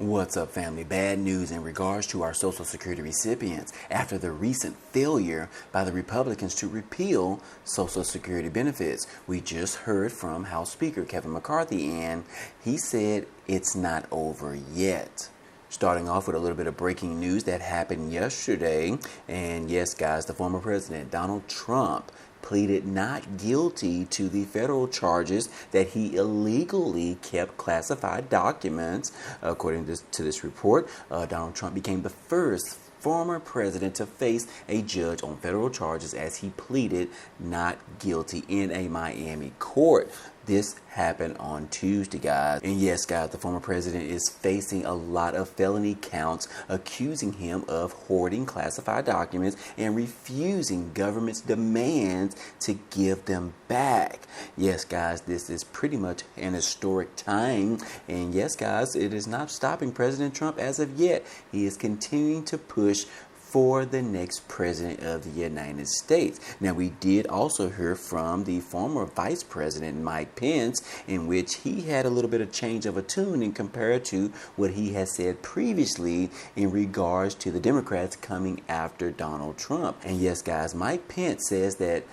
What's up, family? Bad news in regards to our Social Security recipients after the recent failure by the Republicans to repeal Social Security benefits. We just heard from House Speaker Kevin McCarthy, and he said it's not over yet. Starting off with a little bit of breaking news that happened yesterday. And yes, guys, the former president, Donald Trump, pleaded not guilty to the federal charges that he illegally kept classified documents. According to this report, Donald Trump became the first former president to face a judge on federal charges as he pleaded not guilty in a Miami court. This happened on Tuesday, guys. And yes, guys, the former president is facing a lot of felony counts accusing him of hoarding classified documents and refusing government's demands to give them back. Yes, guys, this is pretty much an historic time. And yes, guys, it is not stopping President Trump as of yet. He is continuing to push for the next president of the United States. Now, we did also hear from the former Vice President Mike Pence, in which he had a little bit of change of a tune in compared to what he has said previously in regards to the Democrats coming after Donald Trump. And yes, guys, Mike Pence says that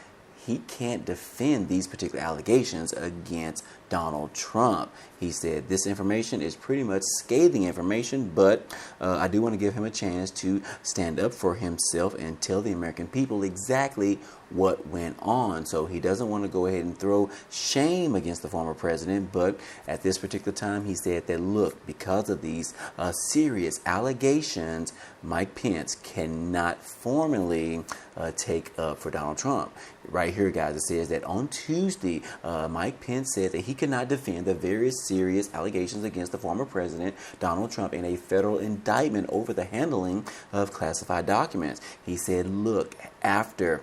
he can't defend these particular allegations against Donald Trump. He said this information is pretty much scathing information, but I do want to give him a chance to stand up for himself and tell the American people exactly what went on. So he doesn't want to go ahead and throw shame against the former president, but at this particular time he said that, look, because of these serious allegations, Mike Pence cannot formally take up for Donald Trump. Right here, guys, it says that on Tuesday, Mike Pence said that he could not defend the very serious allegations against the former president, Donald Trump, in a federal indictment over the handling of classified documents. He said, look, after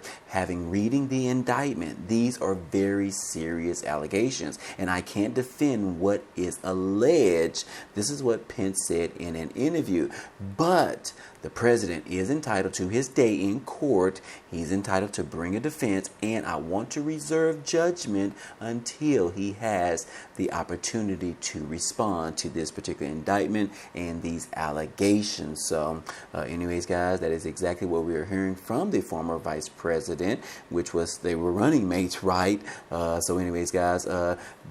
reading the indictment, these are very serious allegations, and I can't defend what is alleged. This is what Pence said in an interview. But the president is entitled to his day in court. He's entitled to bring a defense, and I want to reserve judgment until he has the opportunity to respond to this particular indictment and these allegations. So anyways, guys, that is exactly what we are hearing from the former vice president, which was they were running mates, right? So anyways, guys,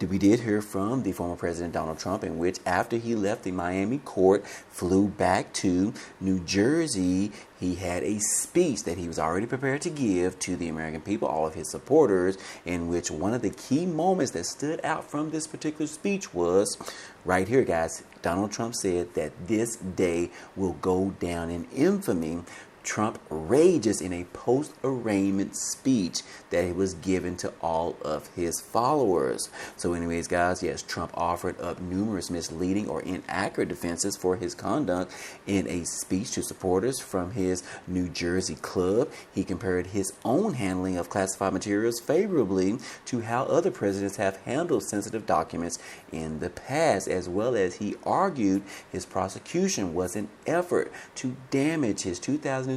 we did hear from the former president Donald Trump, in which after he left the Miami court, flew back to New Jersey, he had a speech that he was already prepared to give to the American people, all of his supporters, in which one of the key moments that stood out from this particular speech was right here, guys. Donald Trump said that this day will go down in infamy. Trump rages in a post-arraignment speech that he was given to all of his followers. So anyways, guys, yes, Trump offered up numerous misleading or inaccurate defenses for his conduct in a speech to supporters from his New Jersey club. He compared his own handling of classified materials favorably to how other presidents have handled sensitive documents in the past, as well as he argued his prosecution was an effort to damage his 2024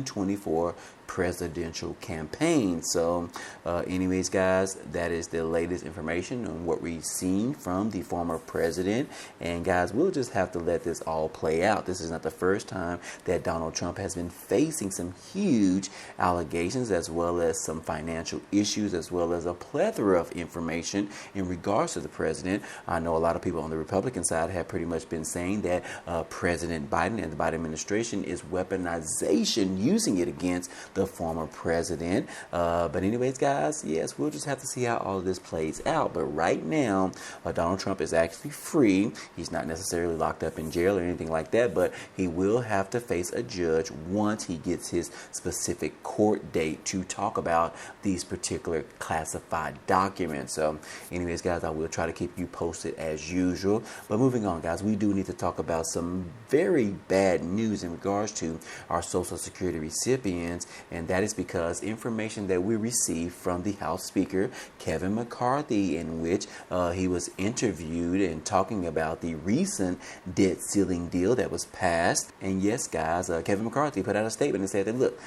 presidential campaign. So anyways, guys, that is the latest information on what we've seen from the former president. And guys, we'll just have to let this all play out. This is not the first time that Donald Trump has been facing some huge allegations, as well as some financial issues, as well as a plethora of information in regards to the president. I know a lot of people on the Republican side have pretty much been saying that President Biden and the Biden administration is weaponization, using it against the former president. But anyways, guys, yes, we'll just have to see how all of this plays out. But right now, Donald Trump is actually free. He's not necessarily locked up in jail or anything like that, but he will have to face a judge once he gets his specific court date to talk about these particular classified documents. So anyways, guys, I will try to keep you posted as usual. But moving on, guys, we do need to talk about some very bad news in regards to our Social Security recipients. And that is because information that we received from the House Speaker, Kevin McCarthy, in which he was interviewed and talking about the recent debt ceiling deal that was passed. And yes, guys, Kevin McCarthy put out a statement and said that, look,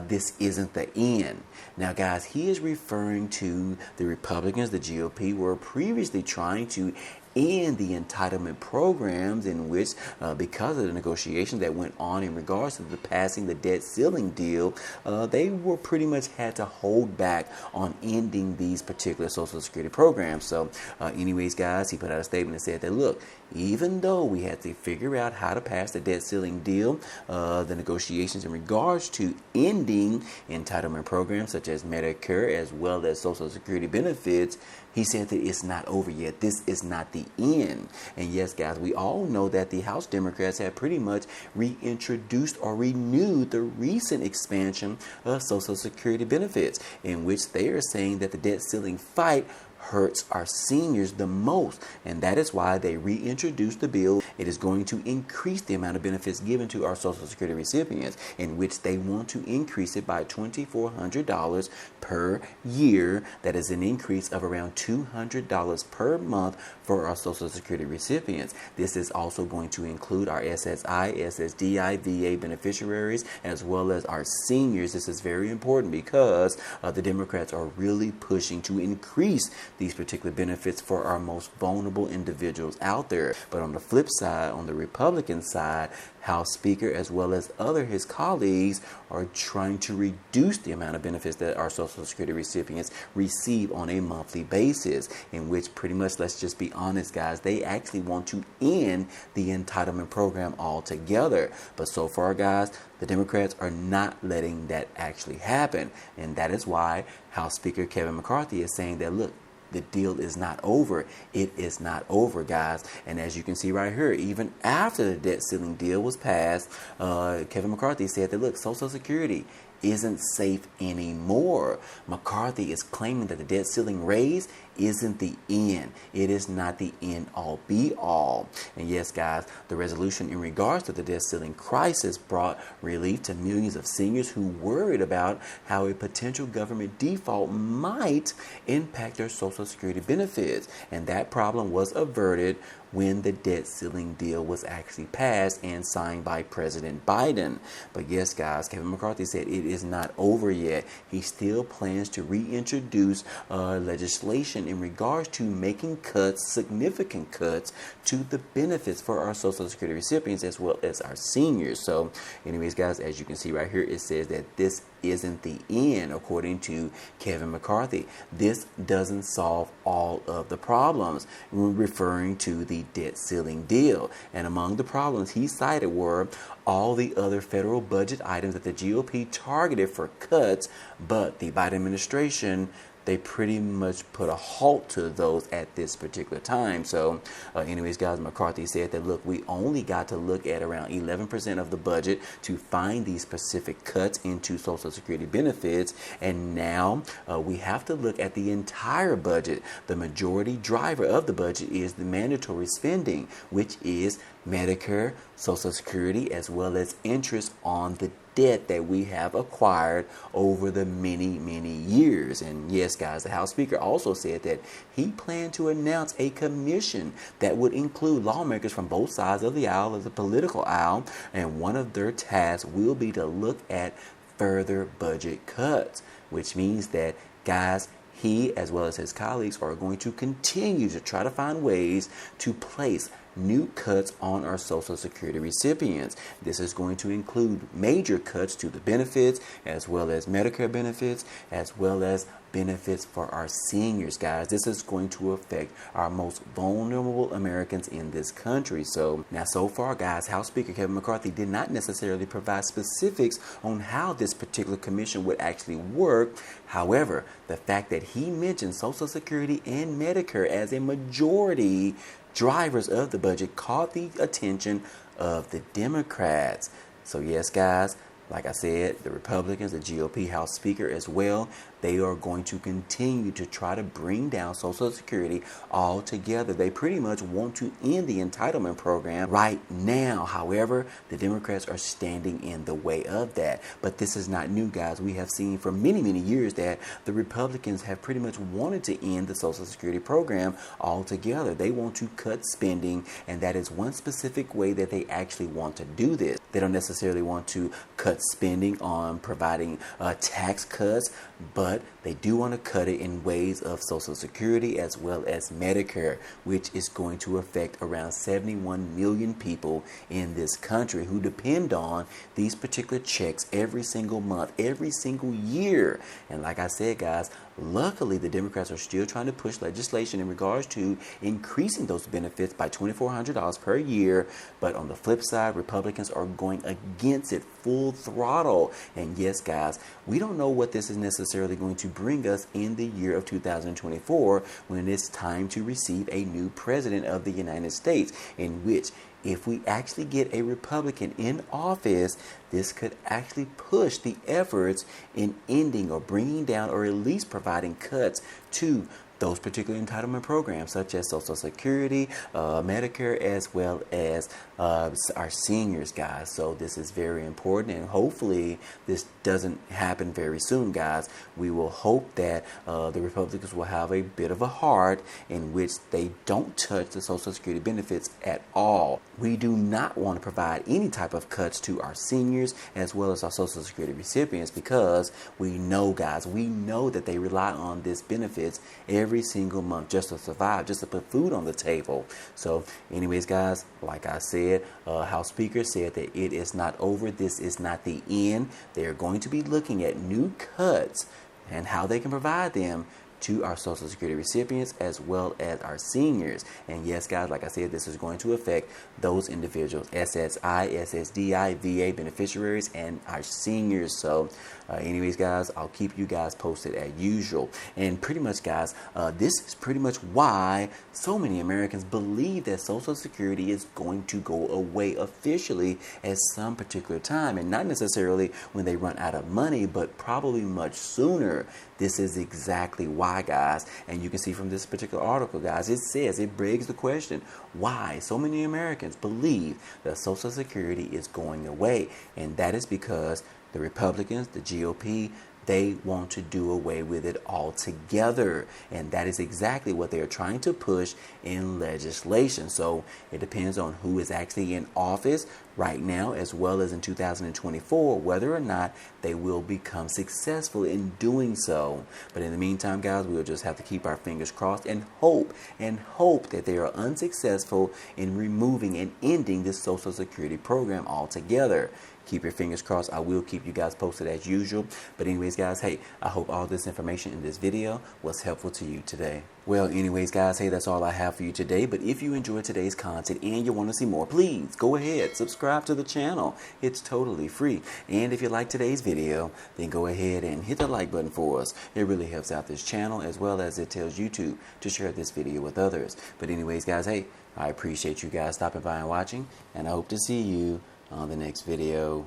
this isn't the end. Now, guys, he is referring to the Republicans, the GOP, were previously trying to end the entitlement programs in which, because of the negotiations that went on in regards to the passing the debt ceiling deal, they were pretty much had to hold back on ending these particular Social Security programs. So anyways, guys, he put out a statement and said that, look, even though we had to figure out how to pass the debt ceiling deal, the negotiations in regards to ending entitlement programs such as Medicare as well as Social Security benefits, he said that it's not over yet. This is not the end. And yes, guys, we all know that the House Democrats have pretty much reintroduced or renewed the recent expansion of Social Security benefits, in which they are saying that the debt ceiling fight hurts our seniors the most, and that is why they reintroduced the bill. It is going to increase the amount of benefits given to our Social Security recipients, in which they want to increase it by $2,400 per year. That is an increase of around $200 per month for our Social Security recipients. This is also going to include our SSI SSDI VA beneficiaries as well as our seniors. This is very important because the Democrats are really pushing to increase these particular benefits for our most vulnerable individuals out there. But on the flip side, on the Republican side, House Speaker as well as his colleagues are trying to reduce the amount of benefits that our Social Security recipients receive on a monthly basis, in which pretty much, let's just be honest, guys, they actually want to end the entitlement program altogether. But so far, guys, the Democrats are not letting that actually happen. And that is why House Speaker Kevin McCarthy is saying that, look, the deal is not over. It is not over, guys. And as you can see right here, even after the debt ceiling deal was passed, Kevin McCarthy said that, look, Social Security isn't safe anymore. McCarthy is claiming that the debt ceiling raise isn't the end. It is not the end all be all. And yes, guys, the resolution in regards to the debt ceiling crisis brought relief to millions of seniors who worried about how a potential government default might impact their Social Security benefits. And that problem was averted when the debt ceiling deal was actually passed and signed by President Biden. But yes, guys, Kevin McCarthy said it is not over yet. He still plans to reintroduce legislation in regards to making cuts, significant cuts, to the benefits for our Social Security recipients as well as our seniors. So anyways, guys, as you can see right here, it says that this isn't the end, according to Kevin McCarthy. This doesn't solve all of the problems, referring to the debt ceiling deal. And among the problems he cited were all the other federal budget items that the GOP targeted for cuts, but the Biden administration, they pretty much put a halt to those at this particular time. So anyways, guys, McCarthy said that, look, we only got to look at around 11% of the budget to find these specific cuts into Social Security benefits. And now we have to look at the entire budget. The majority driver of the budget is the mandatory spending, which is Medicare, Social Security, as well as interest on the debt that we have acquired over the many years. And yes, guys, the House Speaker also said that he planned to announce a commission that would include lawmakers from both sides of the aisle, of the political aisle, and one of their tasks will be to look at further budget cuts, which means that, guys, he as well as his colleagues are going to continue to try to find ways to place new cuts on our Social Security recipients. This is going to include major cuts to the benefits, as well as Medicare benefits, as well as benefits for our seniors, guys. This is going to affect our most vulnerable Americans in this country. So now, so far, guys, House Speaker Kevin McCarthy did not necessarily provide specifics on how this particular commission would actually work. However, the fact that he mentioned Social Security and Medicare as a majority drivers of the budget caught the attention of the Democrats. So yes, guys, like I said, the Republicans, the GOP House Speaker as well, they are going to continue to try to bring down Social Security altogether. They pretty much want to end the entitlement program right now. However, the Democrats are standing in the way of that. But this is not new, guys. We have seen for many years that the Republicans have pretty much wanted to end the Social Security program altogether. They want to cut spending, and that is one specific way that they actually want to do this. They don't necessarily want to cut spending on providing tax cuts, but but they do want to cut it in ways of Social Security as well as Medicare, which is going to affect around 71 million people in this country who depend on these particular checks every single month, every single year. And like I said, guys, luckily the Democrats are still trying to push legislation in regards to increasing those benefits by $2,400 per year. But on the flip side, Republicans are going against it full throttle. And yes, guys, we don't know what this is necessarily going to bring us in the year of 2024 when it's time to receive a new president of the United States, in which if we actually get a Republican in office, this could actually push the efforts in ending or bringing down or at least providing cuts to those particular entitlement programs such as Social Security, Medicare, as well as our seniors, guys. So this is very important, and hopefully this doesn't happen very soon, guys. We will hope that the Republicans will have a bit of a heart in which they don't touch the Social Security benefits at all. We do not want to provide any type of cuts to our seniors as well as our Social Security recipients, because we know, guys, we know that they rely on these benefits every single month just to survive, just to put food on the table. So anyways, guys, like I said, House Speaker said that it is not over. This is not the end. They are going to be looking at new cuts and how they can provide them to our Social Security recipients as well as our seniors. And yes, guys, like I said, this is going to affect those individuals, SSI, SSDI, VA beneficiaries, and our seniors. So anyways, guys, I'll keep you guys posted as usual. And pretty much, guys, this is pretty much why so many Americans believe that Social Security is going to go away officially at some particular time, and not necessarily when they run out of money, but probably much sooner. This is exactly why, guys, and you can see from this particular article, guys, it says, it begs the question, why so many Americans believe that Social Security is going away. And that is because the Republicans, the GOP, they want to do away with it altogether. And that is exactly what they are trying to push in legislation. So it depends on who is actually in office right now, as well as in 2024, whether or not they will become successful in doing so. But in the meantime, guys, we'll just have to keep our fingers crossed and hope that they are unsuccessful in removing and ending this Social Security program altogether. Keep your fingers crossed. I will keep you guys posted as usual. But anyways, guys, hey, I hope all this information in this video was helpful to you today. Well, anyways, guys, hey, that's all I have for you today. But if you enjoyed today's content and you want to see more, please go ahead, subscribe to the channel. It's totally free. And if you like today's video, then go ahead and hit the like button for us. It really helps out this channel, as well as it tells YouTube to share this video with others. But anyways, guys, hey, I appreciate you guys stopping by and watching, and I hope to see you on the next video.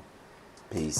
Peace.